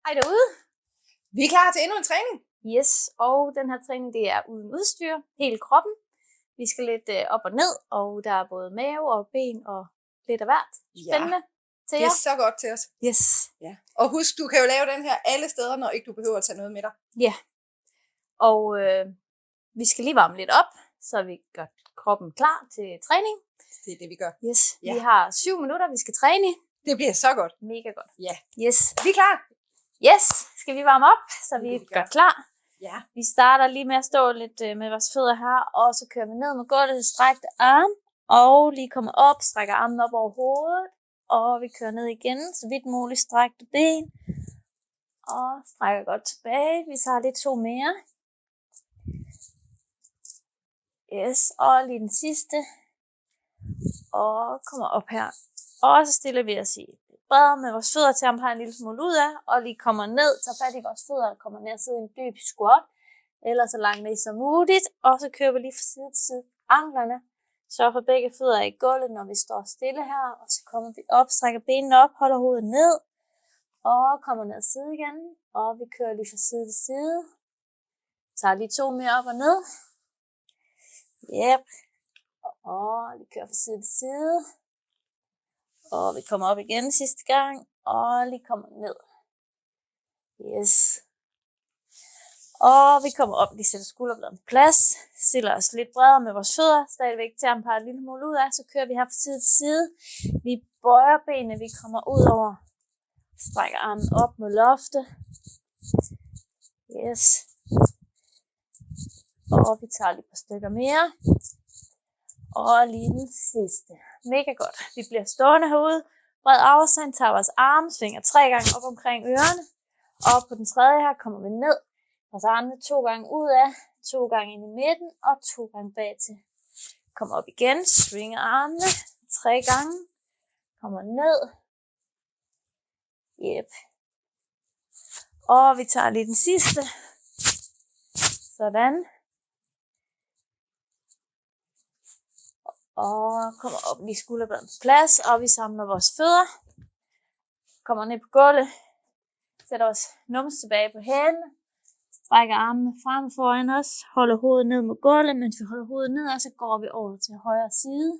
Hej derude. Vi er klar til endnu en træning. Yes, og den her træning det er uden udstyr, hele kroppen. Vi skal lidt op og ned, og der er både mave og ben og lidt af hvert. Spændende til jer. Det er så godt til os. Yes. Ja. Og husk, du kan jo lave den her alle steder, når ikke du behøver at tage noget med dig. Ja. Og vi skal lige varme lidt op, så vi gør kroppen klar til træning. Det er det, vi gør. Yes. Ja. Vi har 7 minutter, vi skal træne i. Det bliver så godt. Mega godt. Ja. Yes. Vi er klar. Yes. Skal vi varme op, så vi gør klar? Ja. Vi starter lige med at stå lidt med vores fødder her, og så kører vi ned med gulvet, strækte arm, og lige kommer op, strækker armen op over hovedet, og vi kører ned igen, så vidt muligt strækte ben, og strækker godt tilbage. Vi tager lige 2 mere. Yes, og lige den sidste, og kommer op her. Og så stiller vi os i bredere med vores fødder til at pege en lille smule ud af, og lige kommer ned, tager fat i vores fødder, og kommer ned og sidder i en dyb squat, eller så langt ned som muligt, og så kører vi lige fra side til side anklerne, sørger for begge fødder i gulvet, når vi står stille her, og så kommer vi op, strækker benene op, holder hovedet ned, og kommer ned og sidde igen, og vi kører lige fra side til side, tager lige 2 mere op og ned, yep, og vi kører fra side til side, og vi kommer op igen sidste gang, og lige kommer ned. Yes. Og vi kommer op, lige sætter skulderbladen på plads, stiller os lidt bredere med vores fødder, stadigvæk til at pege en lille smule ud af, så kører vi her fra side til side. Vi bøjer benene, vi kommer ud over, strækker armen op mod loftet. Yes. Og vi tager lige et par stykker mere. Og lige den sidste. Mega godt. Vi bliver stående herude. Bred afstand, tager vores arme, svinger 3 gange op omkring ørerne. Og på den tredje her kommer vi ned. Og så armene 2 gange ud af, 2 gange ind i midten og 2 gange bag til. Kommer op igen, svinger armene 3 gange. Kommer ned. Yep. Og vi tager lige den sidste. Sådan. Og kommer op lige skulderbladen på plads, og vi samler vores fødder. Kommer ned på gulvet. Sætter os numse tilbage på hælene. Strækker armene frem foran os. Holder hovedet ned mod gulvet, mens vi holder hovedet ned, og så går vi over til højre side.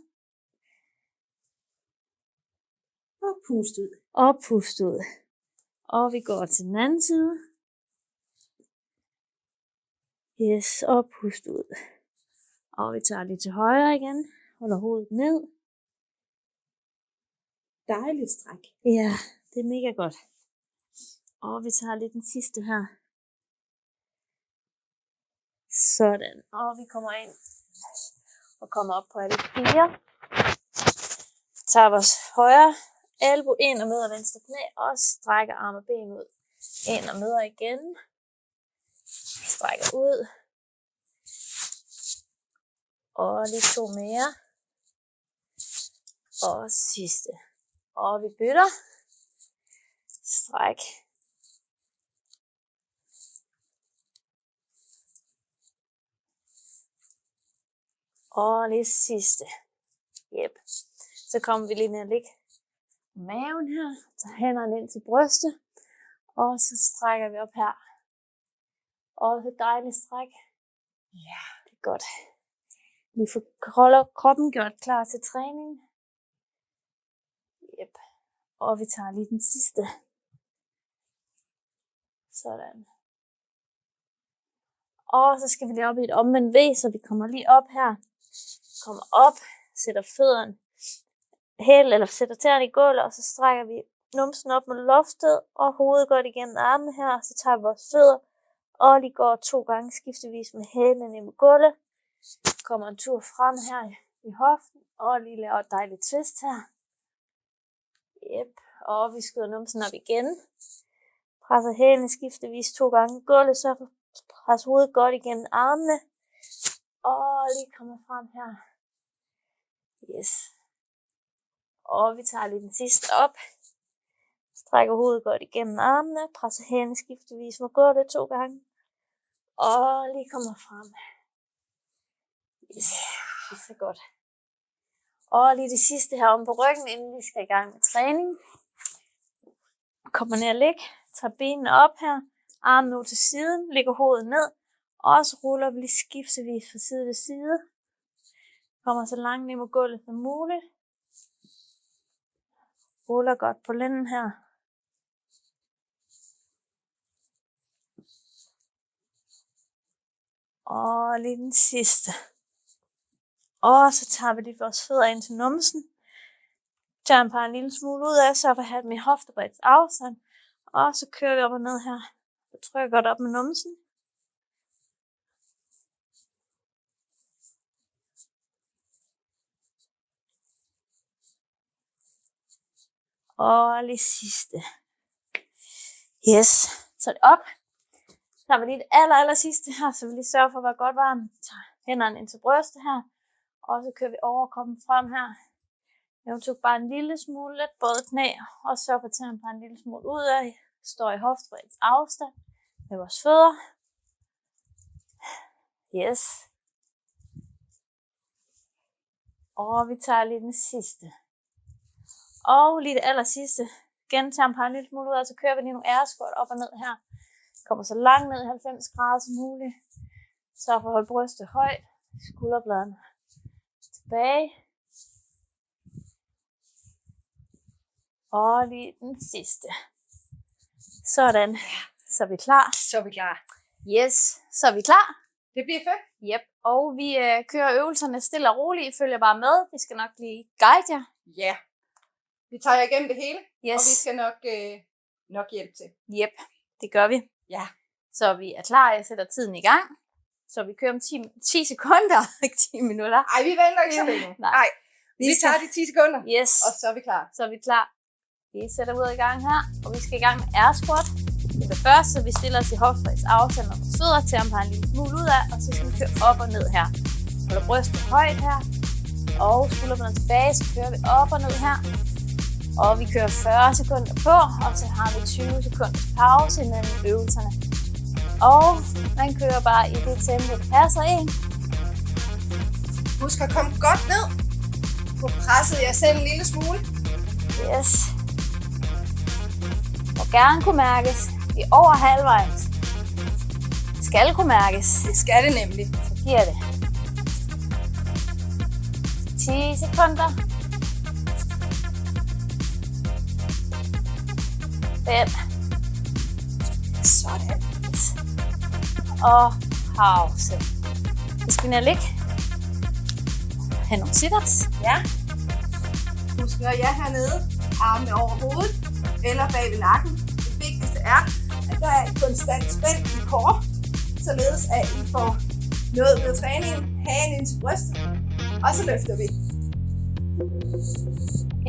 Og pust ud. Og pust ud. Og vi går til den anden side. Yes, og pust ud. Og vi tager lige til højre igen. Holder hovedet ned. Dejligt stræk. Ja, det er mega godt. Og vi tager lige den sidste her. Sådan. Og vi kommer ind. Og kommer op på alle 4. Tager vores højre albu ind og møder venstre knæ. Og strækker arm og ben ud. Ind og møder igen. Strækker ud. Og lige 2 mere. Og sidste. Og vi bytter. Stræk. Og lige sidste. Yep. Så kommer vi lige ned og ligge maven her. Tager hænderne ind til brystet. Og så strækker vi op her. Og det er dejligt stræk. Ja. Det er godt. Vi får kroppen gjort klar til træning. Yep. Og vi tager lige den sidste. Sådan. Og så skal vi lige op i et omvendt V, så vi kommer lige op her. Kommer op, sætter fødderne eller sætter tæerne i gulvet, og så strækker vi numsen op mod loftet, og hovedet går igennem armene her, og så tager vi vores fødder, og lige går 2 gange skiftevis med hælene ned mod gulvet. Kommer en tur frem her i hoften, og lige laver et dejligt twist her. Yep. Og vi skyder numsen op igen. Presser hælene skiftevis 2 gange i gulvet, så presser hovedet godt igennem armene. Og lige kommer frem her. Yes. Og vi tager lige den sidste op. Strækker hovedet godt igennem armene. Presser hælene skiftevis mod gulvet 2 gange. Og lige kommer frem. Yes. Det er så godt. Og lige det sidste her om på ryggen, inden vi skal i gang med træning. Kommer ned og ligge. tager benene op her, armen ud til siden, lægger hovedet ned, og så ruller vi lige skiftevis fra side til side. Kommer så langt ned mod gulvet som muligt. Ruller godt på lænden her. Og lige den sidste. Og så tager vi lige vores fødder ind til numsen. Tager en par en lille smule ud af, så for at have dem i hoftebredds afstand. Og så kører vi op og ned her. Så trykker godt op med numsen. Og lige sidste. Yes. Så er det op. Så tager vi lige det aller sidste her, så vi lige sørger for at være godt varm. Tager hænderne ind til brystet her. Og så kører vi overkroppen frem her. Jeg tog bare en lille smule let både knæ, og så på tæerne bare en lille smule ud af. Står i hoftebredds afstand med vores fødder. Yes. Og vi tager lige den sidste. Og lige det aller sidste. Igen tager bare en lille smule ud af, så kører vi lige nogle æreskort op og ned her. Kommer så langt ned i 90 grader som muligt. Så for at holde brystet højt. Skulderbladene tilbage. Og lige den sidste. Sådan. Så er vi klar. Så er vi klar. Yes, så er vi klar. Det bliver fedt. Yep. Og vi kører øvelserne stille og roligt. I følger bare med. Vi skal nok lige guide jer. Ja. Vi tager jer igennem det hele. Yes. Og vi skal nok hjælpe til. Yep, det gør vi. Ja. Så vi er klar. Jeg sætter tiden i gang. Så vi kører om 10 sekunder, ikke 10 minutter. Ej, vi venter ikke så længe. Nej. Vi tager de 10 sekunder. Yes. Og så er vi klar. Så er vi klar. Vi sætter ud i gang her, og vi skal i gang med air squat. Det første, så vi stiller os i hoftebredds afstand og fødder til at en lille smule ud af, og så skal vi køre op og ned her. Holder brystet højt her, og skulderbladene tilbage, så kører vi op og ned her. Og vi kører 40 sekunder på, og så har vi 20 sekunder pause imellem øvelserne. Og man kører bare i det tempo, der passer ind. Husk at komme godt ned. Få presset jer selv en lille smule. Yes. Og gerne kunne mærkes. Vi er over halvvejs. Det skal kunne mærkes. Det skal det nemlig. Så giver det 10 sekunder. 5. Sådan. Og pause. Vi skal ned og ligge. Ha' nogle sit-ups. Ja. Husk, når jeg er hernede, armene over hovedet eller bag ved nakken. Det vigtigste er, at der er et konstant spænd i core, således at I får noget ud af træningen, hagen ind til brystet, og så løfter vi.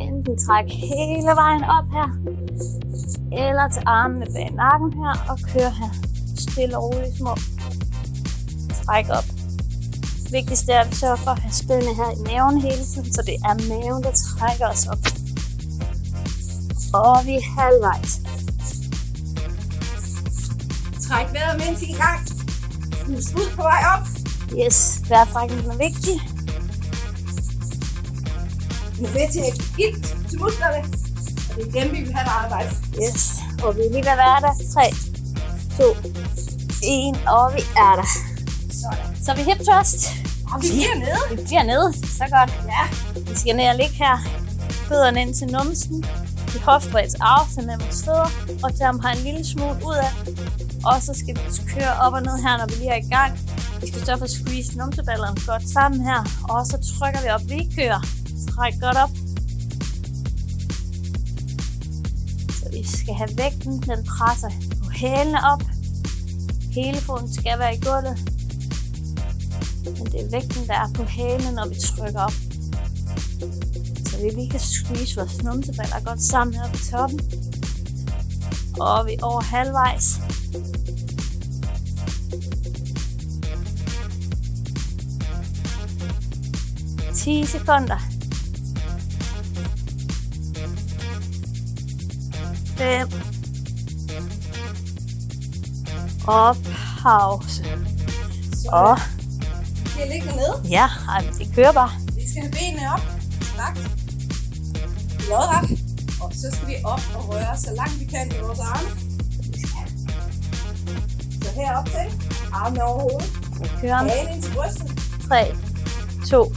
Enten træk hele vejen op her, eller til armene bag nakken her, og kør her. Stille og roligt små. Træk op. Vigtigst er, at vi sørger for at have spændende her i maven hele tiden, så det er maven, der trækker os op. Og vi er halvvejs. Træk vejret mindst en gang. Pust ud på vej op. Yes, vejrtrækningen er vigtig. Vi er med til at give ilt til musklerne, og det er dem, vi vil have, der arbejder. Yes, og vi er lige ved at være der. 3, 2, 1, og vi er der. Sådan. Så vi hip thrust. Og vi bliver nede. Vi bliver nede, så godt. Ja. Vi skal ned og ligge her. Fødderne ind til numsen. I hoftebredds afstand med vores fødder. Og tage dem en lille smule ud af. Og så skal vi køre op og ned her, når vi lige er i gang. Vi skal sørge for at squeeze numseballerne godt sammen her. Og så trykker vi op. Vi kører. Træk godt op. Så vi skal have vægten. Den presser på hælene op. Hele foden skal være i gulvet. Men det er vægten, der er på hælene, når vi trykker op. Så vi lige kan squeeze vores numseballer godt sammen her på toppen. Og vi er over halvvejs. – 10 sekunder. 5. Og pause. Og Vi er liggende nede. ja, det kører bare. Vi skal have benene op. Strakt. Lodret. Og så skal vi op og røre så langt vi kan i vores arme. Kommer herop til. Armene over hovedet. Kører. Hagen ind til brystet. 3, 2,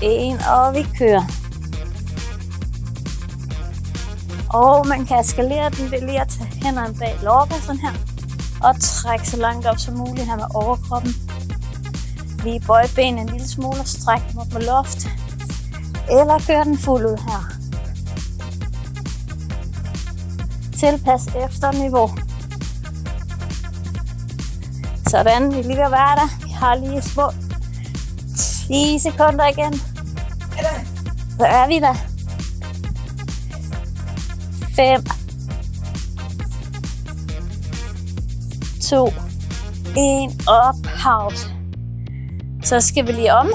1, og vi kører. Og man kan eskalere den ved lige at tage hænderne bag lårkassen her. Og trække så langt op som muligt her med overkroppen. Lige bøje benene en lille smule og strække dem op på loft. Eller køre den fuld ud her. Tilpas efter niveau. Sådan, vi er lige ved at være der. Vi har lige små 10 sekunder igen. Så er vi der. 5, 2, 1 og pause. Så skal vi lige om.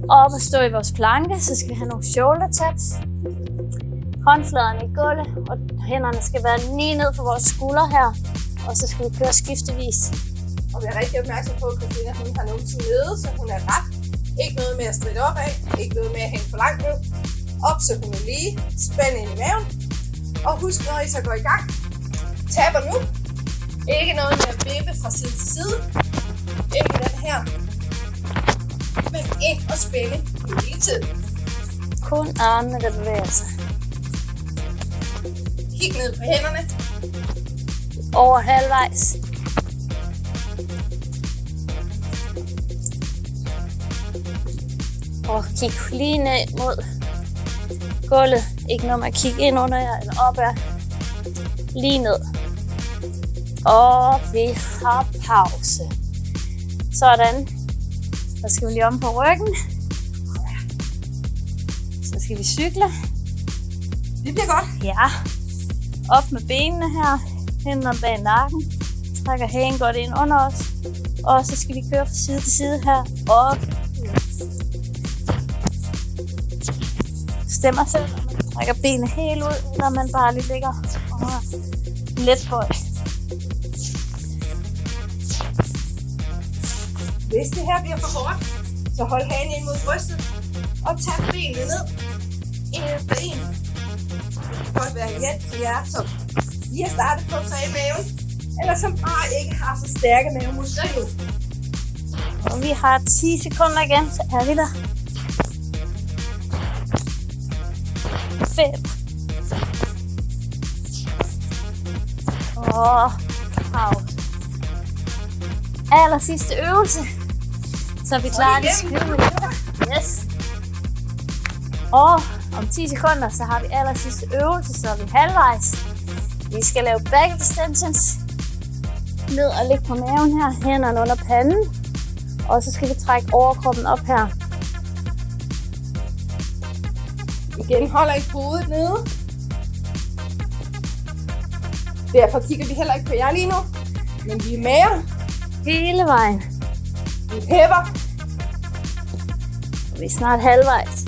Op og stå i vores planke, så skal vi have nogle shoulder taps. Håndfladerne i gulvet, og hænderne skal være lige ned for vores skuldre her. Og så skal vi køre skiftevis. Og vi er rigtig opmærksom på, at Christina hun har numsen nede, så hun er ret. Ikke noget med at stride opad, ikke noget med at hænge for langt ned. Op så hun er lige, spænd ind i maven. Og husk, når I så går i gang, tapper nu. Ikke noget med at vippe fra side til side. Ikke den her. Men ind og spænde hele tiden. Kun armene, der bevæger sig. Kig ned på hænderne. Over halvvejs. Og kig lige ned mod gulvet. Ikke noget med at kigge ind under jer eller op ad. Lige ned. Og vi har pause. Sådan. Så skal vi lige om på ryggen. Så skal vi cykle. Det bliver godt. Ja. Op med benene her. Hænderne bag nakken. Trækker hagen godt ind under os. Og så skal vi køre fra side til side her. Op. Stemmer selv, når man trækker benene helt ud, når man bare lige ligger let på. Hvis det her bliver for hårdt, så hold hagen ind mod brystet og tag benene ned. En efter en. Det kan godt være hjælp til jer, som lige har startet på sig i maven, eller som bare ikke har så stærke mavemuskler endnu. Og vi har 10 sekunder igen, så er vi der. 5. Og pause. Aller sidste øvelse. Så vi klarer de 20 minutter. Yes. Og om 10 sekunder, så har vi aller sidste øvelse, så er vi halvvejs. Vi skal lave back extensions. Ned og ligge på maven her, hænderne under panden. Og så skal vi trække overkroppen op her. Igen holder I hovedet nede. Derfor kigger vi heller ikke på jer lige nu. Men vi er med jer. Hele vejen. Vi pepper. Vi er snart halvvejs.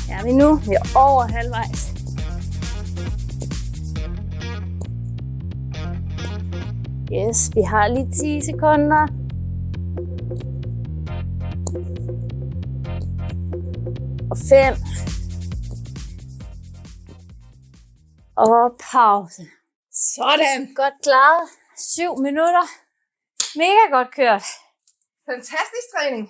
Ja, vi nu. Vi er over halvvejs. Yes, vi har lige 10 sekunder. Og 5. Og pause. Sådan. Godt klaret. 7 minutter. Mega godt kørt. Fantastisk træning.